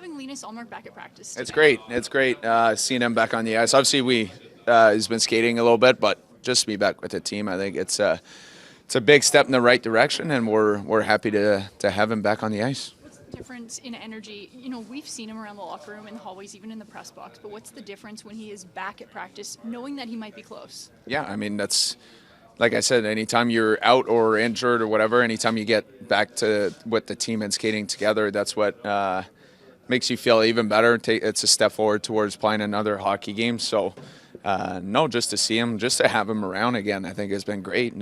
having Linus Ullmark back at practice today? It's great. It's great seeing him back on the ice. Obviously, he's been skating a little bit, but just to be back with the team, I think it's a big step in the right direction, and we're happy to have him back on the ice. What's the difference in energy? You know, we've seen him around the locker room, in the hallways, even in the press box, but what's the difference when he is back at practice, knowing that he might be close? Yeah, I mean, that's, like I said, anytime you're out or injured or whatever, anytime you get back to with the team and skating together, that's what makes you feel even better. It's a step forward towards playing another hockey game. So, no, just to see him, just to have him around again, I think has been great.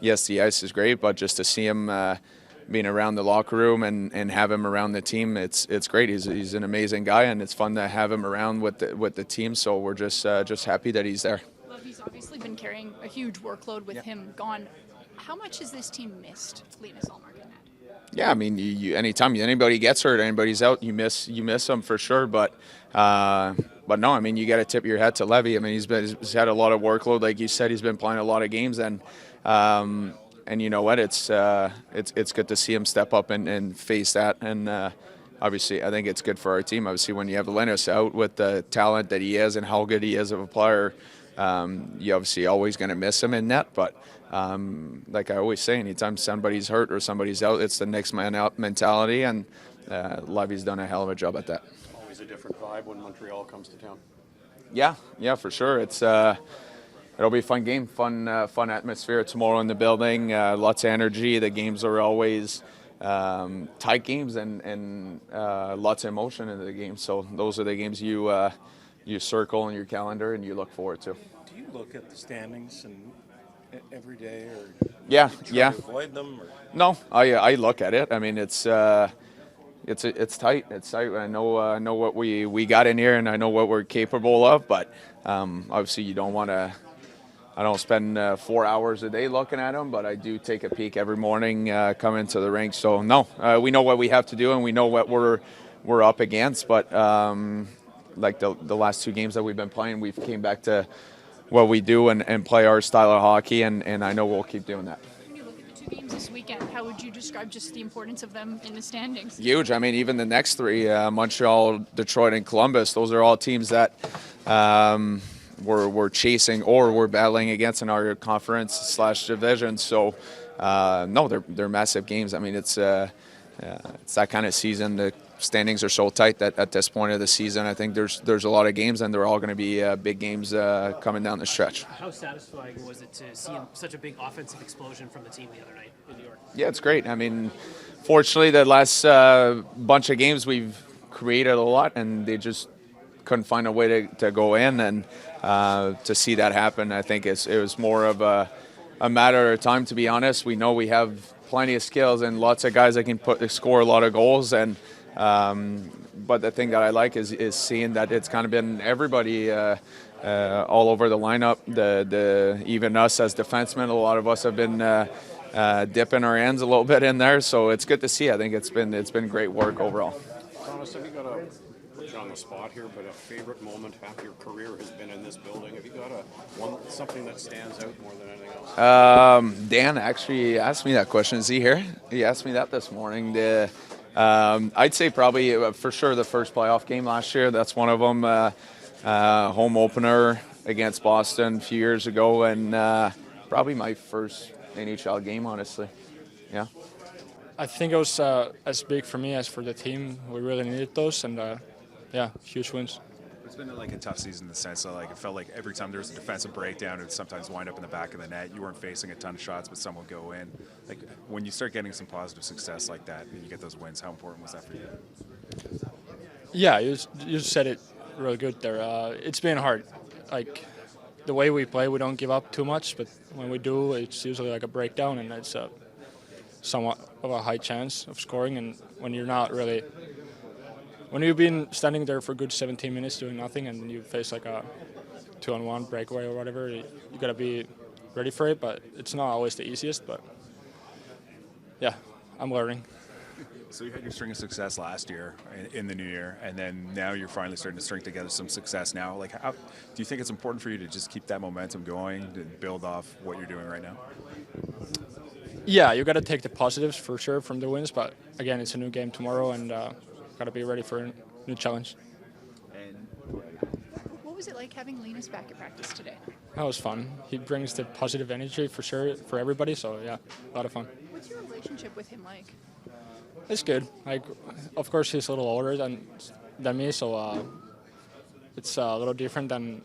Yes, the ice is great, but just to see him being around the locker room and have him around the team, it's great. He's an amazing guy, and it's fun to have him around with the team. So we're just happy that he's there. He's obviously been carrying a huge workload with him gone. How much has this team missed Linus Ullmark and Ned? Yeah, I mean, you anytime anybody gets hurt, anybody's out, you miss them for sure. But no, I mean, you got to tip your hat to Leevi. I mean, he's had a lot of workload, like you said. He's been playing a lot of games, and you know what? It's good to see him step up and face that. And obviously, I think it's good for our team. Obviously, when you have Linus out with the talent that he is and how good he is of a player, you obviously always going to miss him in net. But like I always say, anytime somebody's hurt or somebody's out, it's the next man out mentality, and Leevi's done a hell of a job at that. Always a different vibe when Montreal comes to town. Yeah, for sure. It'll be a fun game, fun atmosphere tomorrow in the building. Lots of energy. The games are always tight games and lots of emotion in the game. So those are the games you circle in your calendar and you look forward to. Do you look at the standings and every day, or yeah. To avoid them? Or? No, I look at it. I mean, it's tight. It's tight. I know what we got in here, and I know what we're capable of. But obviously, you don't want to. I don't spend 4 hours a day looking at them, but I do take a peek every morning coming to the rink. So no, we know what we have to do, and we know what we're up against. But like the last two games that we've been playing, we've came back to what we do and play our style of hockey, and I know we'll keep doing that. When you look at the two games this weekend, how would you describe just the importance of them in the standings? Huge. I mean, even the next three, Montreal, Detroit, and Columbus, those are all teams that we're chasing or we're battling against in our conference/division. So, no, they're massive games. I mean, it's that kind of season. The standings are so tight that at this point of the season, I think there's a lot of games, and they're all going to be big games coming down the stretch. How satisfying was it to see such a big offensive explosion from the team the other night in New York? Yeah, it's great. I mean, fortunately, the last bunch of games we've created a lot, and they just couldn't find a way to go in, and to see that happen, I think it was more of a matter of time, to be honest. We know we have plenty of skills and lots of guys that can score a lot of goals, and but the thing that I like is seeing that it's kind of been everybody all over the lineup. The even us as defensemen, a lot of us have been dipping our hands a little bit in there, so it's good to see. I think it's been great work overall. Thomas, have you got put you on the spot here, but a favorite moment half your career has been in this building? Have you got something that stands out more than anything else? Dan actually asked me that question. Is he here? He asked me that this morning. I'd say probably for sure the first playoff game last year. That's one of them. Home opener against Boston a few years ago, and probably my first NHL game, honestly. Yeah. I think it was as big for me as for the team. We really needed those, and huge wins. It's been like a tough season in the sense that it felt like every time there was a defensive breakdown, it would sometimes wind up in the back of the net. You weren't facing a ton of shots, but some would go in. Like when you start getting some positive success like that, and you get those wins, how important was that for you? Yeah, you said it really good there. It's been hard. Like the way we play, we don't give up too much, but when we do, it's usually like a breakdown, and it's somewhat of a high chance of scoring. And when you've been standing there for a good 17 minutes doing nothing, and you face like a 2-on-1 breakaway or whatever, you gotta be ready for it. But it's not always the easiest. But yeah, I'm learning. So you had your string of success last year in the new year, and then now you're finally starting to string together some success now. Like, how do you think it's important for you to just keep that momentum going and build off what you're doing right now? Yeah, you got to take the positives for sure from the wins, but again, it's a new game tomorrow, and gotta be ready for a new challenge. What was it like having Linus back at practice today? That was fun. He brings the positive energy for sure for everybody. So yeah, a lot of fun. What's your relationship with him like? It's good. Like, of course, he's a little older than me, so it's a little different than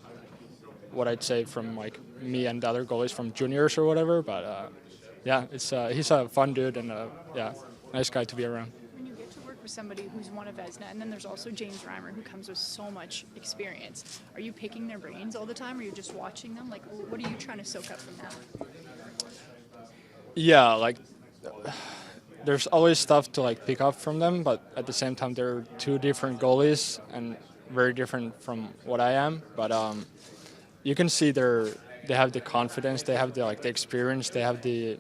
what I'd say from like me and the other goalies from juniors or whatever. But yeah, it's he's a fun dude and yeah, nice guy to be around. When you get to work with somebody who's one of Vesna, and then there's also James Reimer who comes with so much experience, are you picking their brains all the time, or are you just watching them? Like, what are you trying to soak up from that? Yeah, like there's always stuff to like pick up from them, but at the same time they're two different goalies and very different from what I am. But you can see they have the confidence, they have the experience, they have the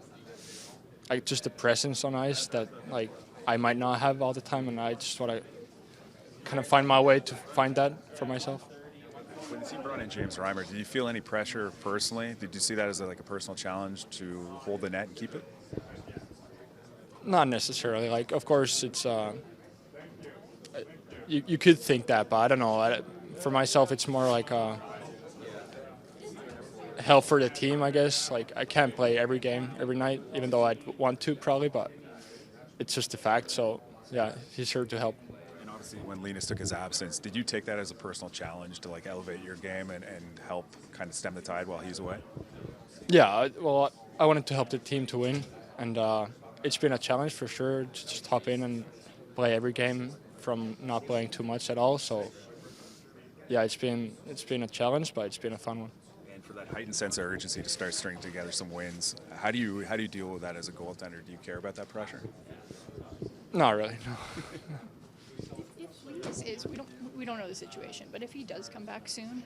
just the presence on ice that like I might not have all the time, and I just want to kind of find my way to find that for myself. When you brought in James Reimer, did you feel any pressure personally? Did you see that as a personal challenge to hold the net and keep it? Not necessarily. Like, of course, it's you could think that, but I don't know. For myself, it's more like help for the team, I guess. Like, I can't play every game, every night, even though I'd want to probably, but it's just a fact. So, yeah, he's here to help. And obviously, when Linus took his absence, did you take that as a personal challenge to elevate your game and help kind of stem the tide while he's away? Yeah, well, I wanted to help the team to win, and it's been a challenge for sure to just hop in and play every game from not playing too much at all. So, yeah, it's been a challenge, but it's been a fun one. And for that heightened sense of urgency to start stringing together some wins, how do you deal with that as a goaltender? Do you care about that pressure? Not really, no. If Linus is, we don't know the situation, but if he does come back soon,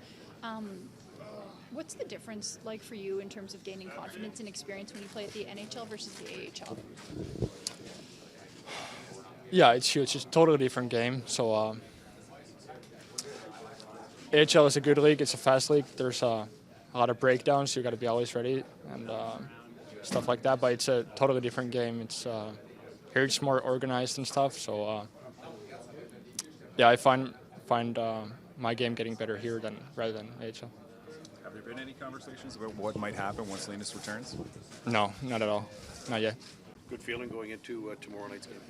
what's the difference like for you in terms of gaining confidence and experience when you play at the NHL versus the AHL? Yeah, it's huge. It's a totally different game. So AHL is a good league. It's a fast league. There's a lot of breakdowns. You got to be always ready and stuff like that. But it's a totally different game. It's here it's more organized and stuff. So yeah, I find my game getting better here rather than AHL. Have there been any conversations about what might happen once Linus returns? No, not at all. Not yet. Good feeling going into tomorrow night's game?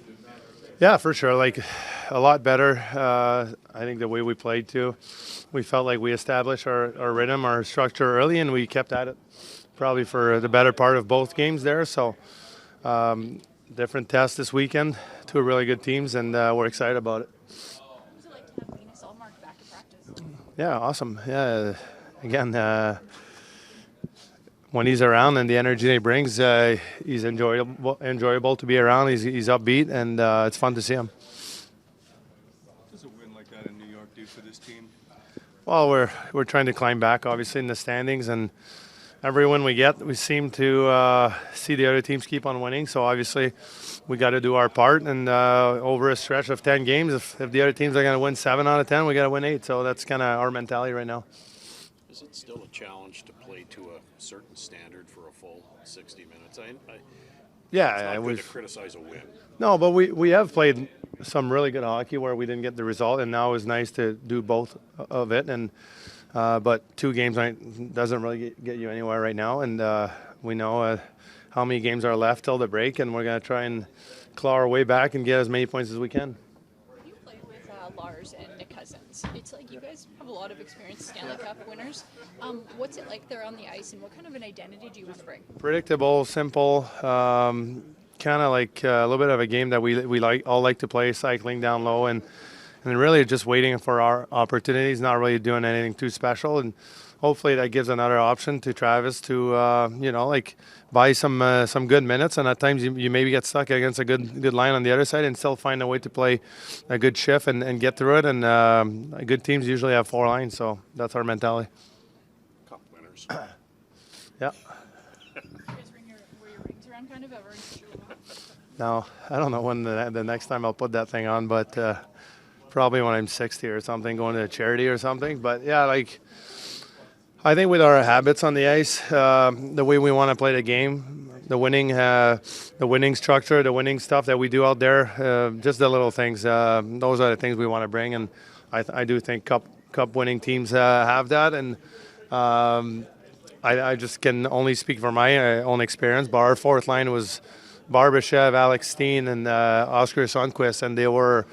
Yeah, for sure. Like a lot better. I think the way we played too, we felt like we established our rhythm, our structure early, and we kept at it probably for the better part of both games there. So different test this weekend, two really good teams, and we're excited about it. What was it like to have Linus Allmark back at practice? Yeah, awesome. Yeah, again, when he's around and the energy he brings, he's enjoyable to be around. He's upbeat, and it's fun to see him. What does a win like that in New York do for this team? Well, we're trying to climb back, obviously, in the standings, and every win we get, we seem to see the other teams keep on winning. So obviously, we got to do our part, and over a stretch of 10 games, if the other teams are going to win 7 out of 10, we got to win 8. So that's kind of our mentality right now. Is it still a challenge to play to a certain standard for a full 60 minutes? Yeah, it's not good we've to criticize a win. no, but we have played some really good hockey where we didn't get the result, and now it's nice to do both of it. And but 2 games doesn't really get you anywhere right now, and we know how many games are left till the break, and we're going to try and claw our way back and get as many points as we can. You played with Lars and Nick Cousins. It's like you guys have a lot of experience, Stanley Cup winners. What's it like there on the ice, and what kind of an identity do you want to bring? Predictable, simple, kind of like a little bit of a game that we all like to play, cycling down low and really just waiting for our opportunities, not really doing anything too special. And hopefully that gives another option to Travis to buy some good minutes. And at times you maybe get stuck against a good line on the other side and still find a way to play a good shift and get through it. And good teams usually have 4 lines, so that's our mentality. Cup winners. Yeah. You guys wear your rings around kind of ever? No, I don't know when the next time I'll put that thing on, but probably when I'm 60 or something, going to a charity or something. But yeah, like I think with our habits on the ice, the way we want to play the game, the winning structure, the winning stuff that we do out there, just the little things. Those are the things we want to bring, and I do think cup winning teams have that. And I just can only speak from my own experience. But our fourth line was Barbashev, Alex Steen, and Oscar Sundqvist, and they were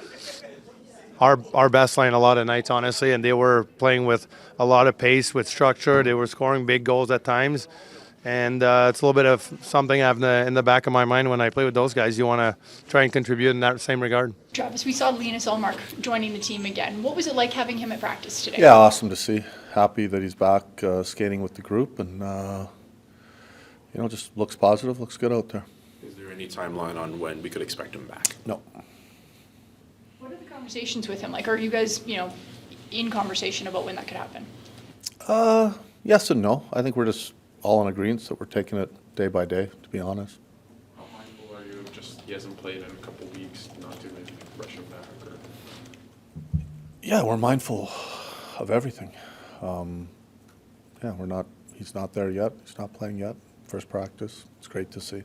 our best line a lot of nights, honestly, and they were playing with a lot of pace, with structure. They were scoring big goals at times, and it's a little bit of something I have in the back of my mind when I play with those guys. You want to try and contribute in that same regard. Travis, we saw Linus Ullmark joining the team again. What was it like having him at practice today? Yeah, awesome to see. Happy that he's back skating with the group, and just looks positive, looks good out there. Is there any timeline on when we could expect him back? No. What are the conversations with him like? Are you guys, in conversation about when that could happen? Yes and no. I think we're just all in agreement that we're taking it day by day, to be honest. How mindful are you of just he hasn't played in a couple weeks, not to maybe rush him back? Or... Yeah, we're mindful of everything. He's not there yet. He's not playing yet. First practice. It's great to see.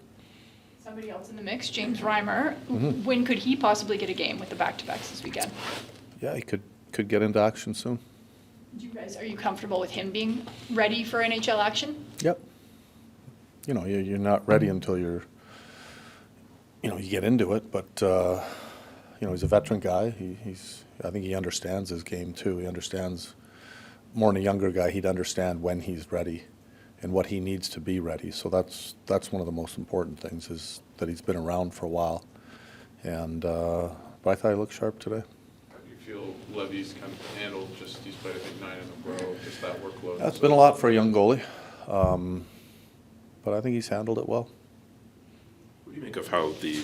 Somebody else in the mix, James Reimer. Mm-hmm. When could he possibly get a game with the back-to-backs this weekend? Yeah, he could get into action soon. Are you comfortable with him being ready for NHL action? Yep. You're not ready until you get into it, but he's a veteran guy. I think he understands his game too. He understands more than a younger guy. He'd understand when he's ready and what he needs to be ready. So that's one of the most important things, is that he's been around for a while. And but I thought he looked sharp today. How do you feel Leevi's kind of handled he's played I think 9 in a row, just that workload? That's been a lot for a young goalie, but I think he's handled it well. What do you make of how the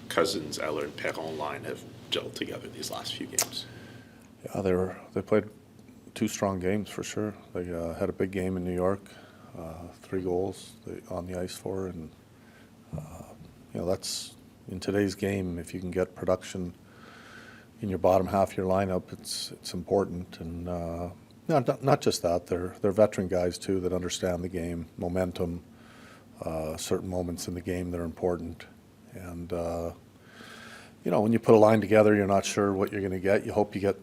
Cousins, Eller, and Perron line have gelled together these last few games? Yeah, they played 2 strong games for sure. They had a big game in New York. 3 goals on the ice for, and that's in today's game. If you can get production in your bottom half of your lineup, it's important. And not just that, they're veteran guys too that understand the game, momentum, certain moments in the game that are important. And when you put a line together, you're not sure what you're going to get. You hope you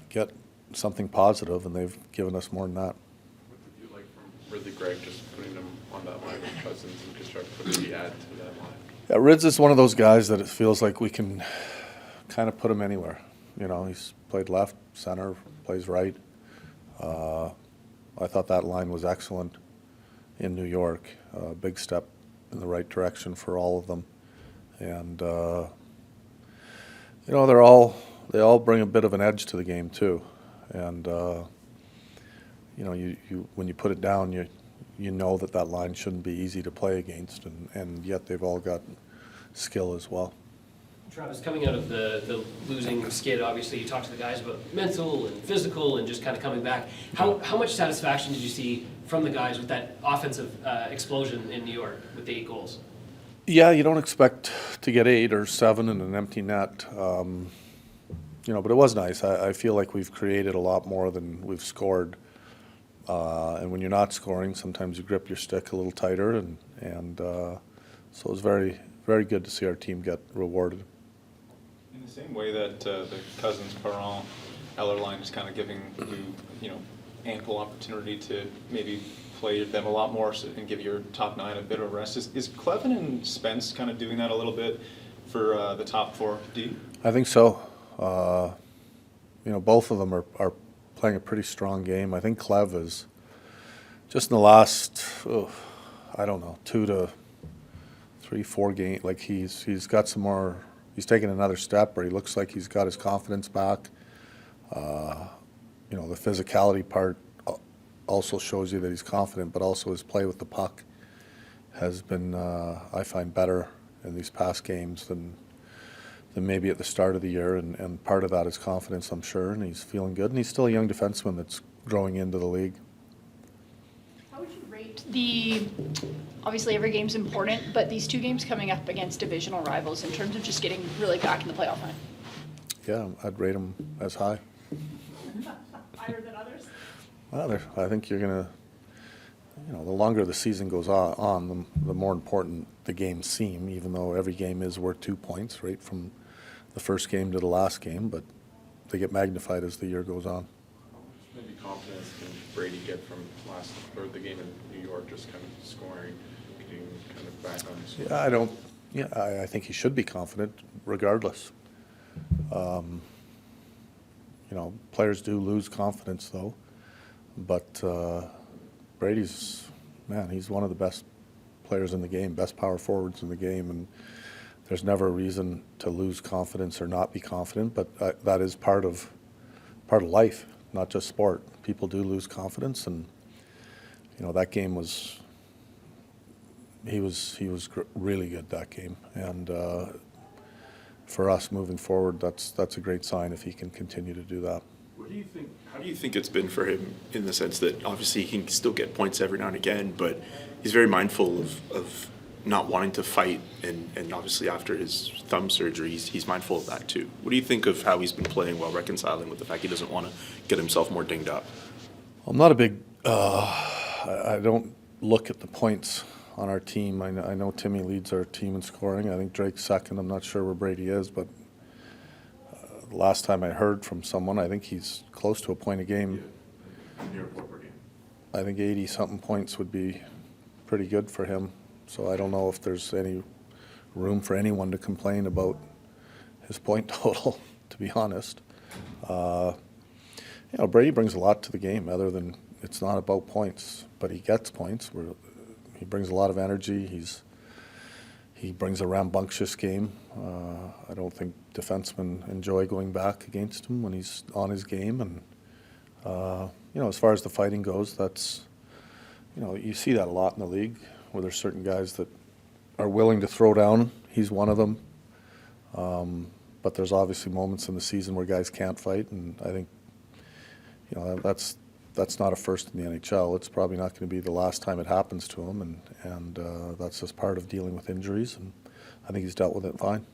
get something positive, and they've given us more than that. Ridley Gregg just putting them on that line with Cousins and Kachuk, what did he add to that line? Yeah, Rids is one of those guys that it feels like we can kind of put him anywhere. He's played left, center, plays right. I thought that line was excellent in New York. Big step in the right direction for all of them. And, they all bring a bit of an edge to the game too. And, when you put it down, you know that line shouldn't be easy to play against, and yet they've all got skill as well. Travis, coming out of the losing skid, obviously you talked to the guys about mental and physical and just kind of coming back. How much satisfaction did you see from the guys with that offensive explosion in New York with the 8 goals? Yeah, you don't expect to get 8 or 7 in an empty net, but it was nice. I feel like we've created a lot more than we've scored. And when you're not scoring, sometimes you grip your stick a little tighter, and so it was very, very good to see our team get rewarded. In the same way that the Cousins, Perron, Eller line is kind of giving you, ample opportunity to maybe play them a lot more and give your top 9 a bit of rest. Is Clevin and Spence kind of doing that a little bit for the top 4 D? I think so. Both of them are playing a pretty strong game. I think Clev is just in the last, 2 to 3, 4 games. Like he's got some more. He's taken another step, or he looks like he's got his confidence back. The physicality part also shows you that he's confident, but also his play with the puck has been, I find, better in these past games than maybe at the start of the year, and part of that is confidence, I'm sure, and he's feeling good, and he's still a young defenseman that's growing into the league. How would you rate obviously every game's important, but these 2 games coming up against divisional rivals in terms of just getting really back in the playoff line? Yeah, I'd rate them as high. Higher than others? Well, I think you're going to you know, the longer the season goes on, the more important the games seem, even though every game is worth 2 points, right, from the first game to the last game, but they get magnified as the year goes on. Maybe confidence can Brady get from the game in New York, just kind of scoring, getting kind of back on the score? I think he should be confident regardless. You know, players do lose confidence though, but Brady's, man, he's one of the best players in the game, best power forwards in the game, and there's never a reason to lose confidence or not be confident, but that is part of life, not just sport. People do lose confidence, and you know, that game was, he was really good that game, and for us moving forward, that's a great sign if he can continue to do that. How do you think it's been for him in the sense that obviously he can still get points every now and again, but he's very mindful of not wanting to fight, and obviously after his thumb surgery, he's mindful of that too. What do you think of how he's been playing while reconciling with the fact he doesn't want to get himself more dinged up? I'm not a big, I don't look at the points on our team. I know Timmy leads our team in scoring. I think Drake's second. I'm not sure where Brady is, but the last time I heard from someone, I think he's close to a point a game. I think 80-something points would be pretty good for him. So I don't know if there's any room for anyone to complain about his point total, to be honest. You know, Brady brings a lot to the game other than it's not about points, but he gets points. He brings a lot of energy. He brings a rambunctious game. I don't think defensemen enjoy going back against him when he's on his game. And, you know, as far as the fighting goes, that's, you know, you see that a lot in the league where there's certain guys that are willing to throw down. He's one of them. But there's obviously moments in the season where guys can't fight, and I think, you know, that's not a first in the NHL. It's probably not going to be the last time it happens to him, and that's just part of dealing with injuries, and I think he's dealt with it fine.